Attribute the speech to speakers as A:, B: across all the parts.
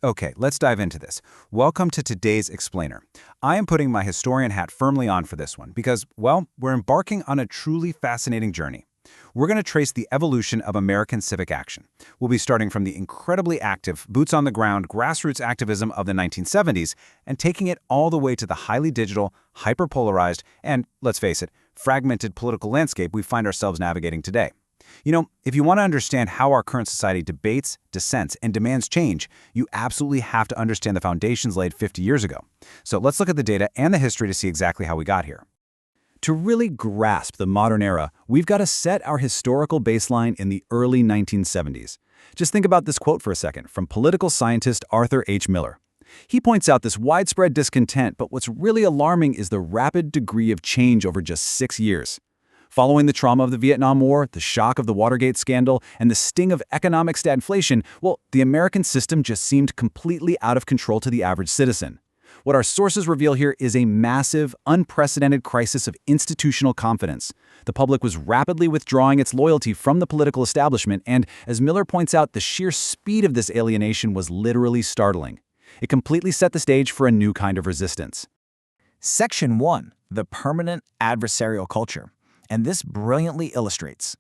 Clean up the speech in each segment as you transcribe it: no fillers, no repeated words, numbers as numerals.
A: Okay, let's dive into this. Welcome to today's explainer. I am putting my historian hat firmly on for this one because, well, we're embarking on a truly fascinating journey. We're going to trace the evolution of American civic action. We'll be starting from the incredibly active, boots-on-the-ground, grassroots activism of the 1970s and taking it all the way to the highly digital, hyper-polarized, and, let's face it, fragmented political landscape we find ourselves navigating today. You know, if you want to understand how our current society debates, dissents, and demands change, you absolutely have to understand the foundations laid 50 years ago. So let's look at the data and the history to see exactly how we got here. To really grasp the modern era, we've got to set our historical baseline in the early 1970s. Just think about this quote for a second from political scientist Arthur H. Miller. He points out this widespread discontent, but what's really alarming is the rapid degree of change over just 6 years. Following the trauma of the Vietnam War, the shock of the Watergate scandal, and the sting of economic stagflation, well, the American system just seemed completely out of control to the average citizen. What our sources reveal here is a massive, unprecedented crisis of institutional confidence. The public was rapidly withdrawing its loyalty from the political establishment, and, as Miller points out, the sheer speed of this alienation was literally startling. It completely set the stage for a new kind of resistance.
B: Section 1. The permanent adversarial culture. And this brilliantly illustrates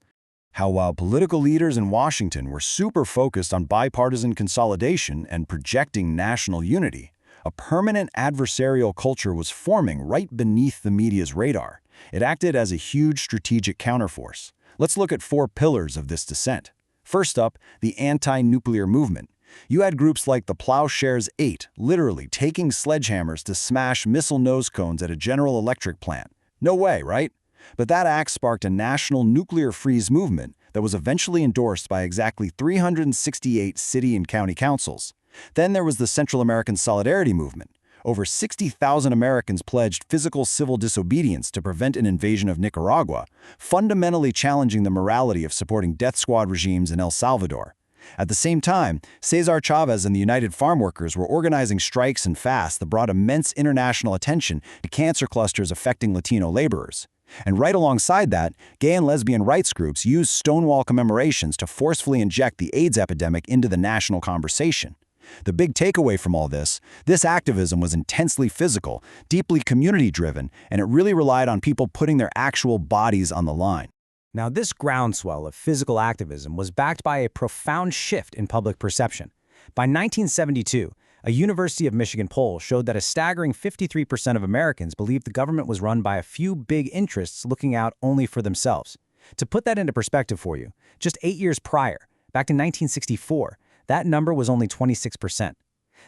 C: how while political leaders in Washington were super focused on bipartisan consolidation and projecting national unity, a permanent adversarial culture was forming right beneath the media's radar. It acted as a huge strategic counterforce. Let's look at 4 pillars of this dissent. First up, the anti-nuclear movement. You had groups like the Plowshares 8, literally taking sledgehammers to smash missile nose cones at a General Electric plant. No way, right? But that act sparked a national nuclear freeze movement that was eventually endorsed by exactly 368 city and county councils. Then there was the Central American Solidarity Movement. Over 60,000 Americans pledged physical civil disobedience to prevent an invasion of Nicaragua, fundamentally challenging the morality of supporting death squad regimes in El Salvador. At the same time, Cesar Chavez and the United Farm Workers were organizing strikes and fasts that brought immense international attention to cancer clusters affecting Latino laborers. And right alongside that, gay and lesbian rights groups used Stonewall commemorations to forcefully inject the AIDS epidemic into the national conversation. The big takeaway from all this activism was intensely physical, deeply community-driven, and it really relied on people putting their actual bodies on the line.
D: Now, this groundswell of physical activism was backed by a profound shift in public perception. By 1972, a University of Michigan poll showed that a staggering 53% of Americans believed the government was run by a few big interests looking out only for themselves. To put that into perspective for you, just 8 years prior, back in 1964, that number was only 26%.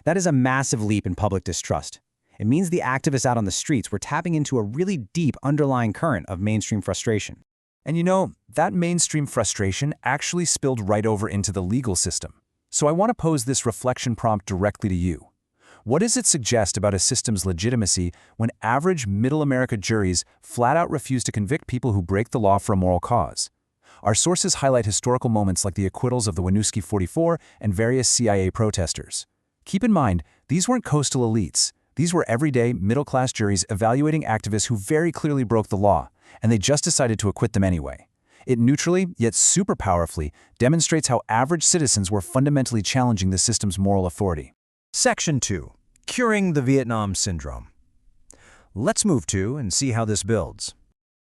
D: That is a massive leap in public distrust. It means the activists out on the streets were tapping into a really deep underlying current of mainstream frustration.
E: And you know, that mainstream frustration actually spilled right over into the legal system. So I want to pose this reflection prompt directly to you. What does it suggest about a system's legitimacy when average middle America juries flat out refuse to convict people who break the law for a moral cause? Our sources highlight historical moments like the acquittals of the Winooski 44 and various CIA protesters. Keep in mind, these weren't coastal elites. These were everyday, middle-class juries evaluating activists who very clearly broke the law, and they just decided to acquit them anyway. It neutrally, yet super powerfully, demonstrates how average citizens were fundamentally challenging the system's moral authority.
F: Section 2. Curing the Vietnam Syndrome. Let's move to and see how this builds.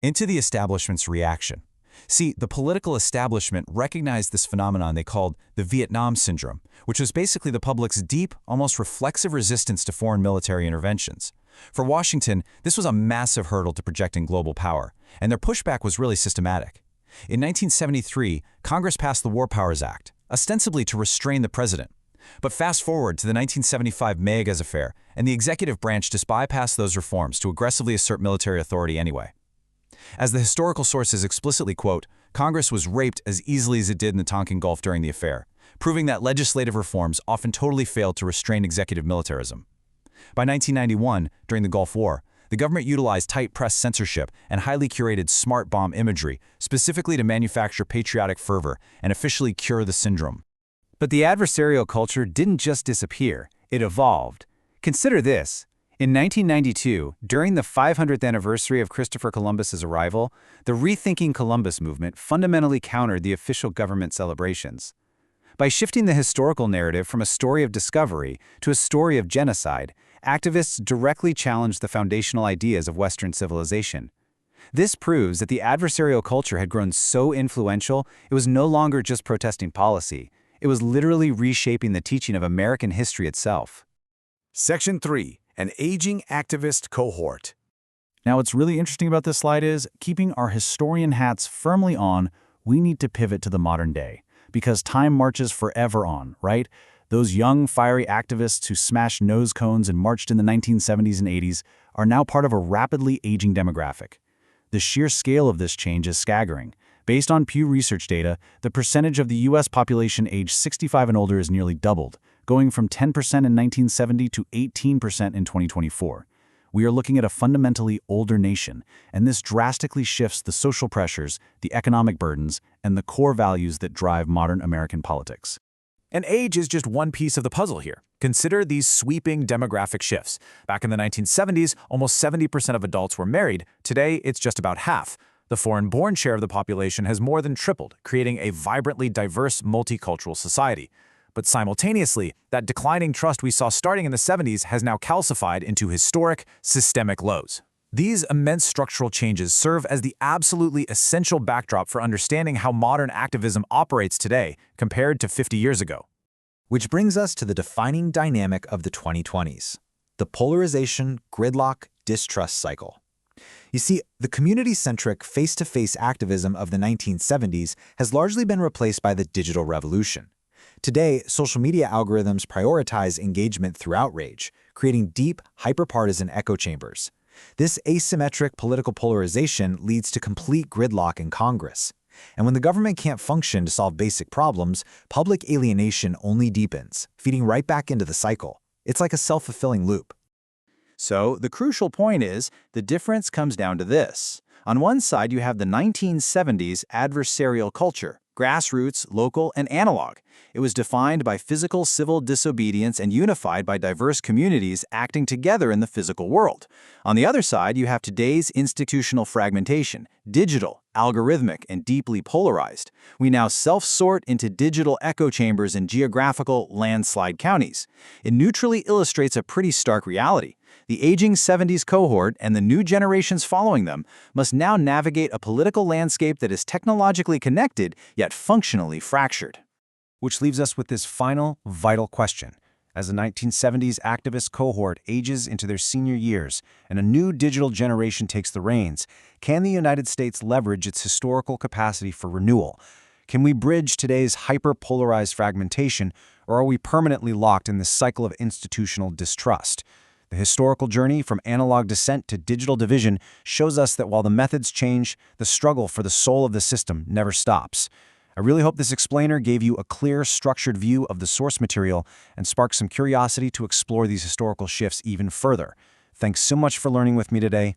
E: Into the establishment's reaction. See, the political establishment recognized this phenomenon they called the Vietnam Syndrome, which was basically the public's deep, almost reflexive resistance to foreign military interventions. For Washington, this was a massive hurdle to projecting global power, and their pushback was really systematic. In 1973, Congress passed the War Powers Act, ostensibly to restrain the president. But fast forward to the 1975 Mayaguez affair, and the executive branch just bypassed those reforms to aggressively assert military authority anyway. As the historical sources explicitly quote, Congress was raped as easily as it did in the Tonkin Gulf during the affair, proving that legislative reforms often totally failed to restrain executive militarism. By 1991, during the Gulf War, the government utilized tight press censorship and highly curated smart bomb imagery, specifically to manufacture patriotic fervor and officially cure the syndrome.
A: But the adversarial culture didn't just disappear, it evolved. Consider this. In 1992, during the 500th anniversary of Christopher Columbus's arrival, the Rethinking Columbus movement fundamentally countered the official government celebrations. By shifting the historical narrative from a story of discovery to a story of genocide, activists directly challenged the foundational ideas of Western civilization. This proves that the adversarial culture had grown so influential, it was no longer just protesting policy. It was literally reshaping the teaching of American history itself.
F: Section 3. An aging activist cohort.
C: Now, what's really interesting about this slide is, keeping our historian hats firmly on, we need to pivot to the modern day. Because time marches forever on, right? Those young, fiery activists who smashed nose cones and marched in the 1970s and 80s are now part of a rapidly aging demographic. The sheer scale of this change is staggering. Based on Pew Research data, the percentage of the U.S. population aged 65 and older is nearly doubled, going from 10% in 1970 to 18% in 2024. We are looking at a fundamentally older nation, and this drastically shifts the social pressures, the economic burdens, and the core values that drive modern American politics.
E: And age is just one piece of the puzzle here. Consider these sweeping demographic shifts. Back in the 1970s, almost 70% of adults were married. Today, it's just about half. The foreign-born share of the population has more than tripled, creating a vibrantly diverse, multicultural society. But simultaneously, that declining trust we saw starting in the 70s has now calcified into historic, systemic lows. These immense structural changes serve as the absolutely essential backdrop for understanding how modern activism operates today compared to 50 years ago.
B: Which brings us to the defining dynamic of the 2020s, the polarization, gridlock, distrust cycle. You see, the community-centric, face-to-face activism of the 1970s has largely been replaced by the digital revolution. Today, social media algorithms prioritize engagement through outrage, creating deep, hyperpartisan echo chambers. This asymmetric political polarization leads to complete gridlock in Congress. And when the government can't function to solve basic problems, public alienation only deepens, feeding right back into the cycle. It's like a self-fulfilling loop.
A: So, the crucial point is, the difference comes down to this. On one side, you have the 1970s adversarial culture, grassroots, local, and analog. It was defined by physical civil disobedience and unified by diverse communities acting together in the physical world. On the other side, you have today's institutional fragmentation, digital, algorithmic, and deeply polarized. We now self-sort into digital echo chambers in geographical landslide counties. It neutrally illustrates a pretty stark reality. The aging 70s cohort and the new generations following them must now navigate a political landscape that is technologically connected yet functionally fractured.
D: Which leaves us with this final, vital question. As the 1970s activist cohort ages into their senior years and a new digital generation takes the reins, can the United States leverage its historical capacity for renewal? Can we bridge today's hyper-polarized fragmentation, or are we permanently locked in this cycle of institutional distrust? The historical journey from analog dissent to digital division shows us that while the methods change, the struggle for the soul of the system never stops. I really hope this explainer gave you a clear, structured view of the source material and sparked some curiosity to explore these historical shifts even further. Thanks so much for learning with me today.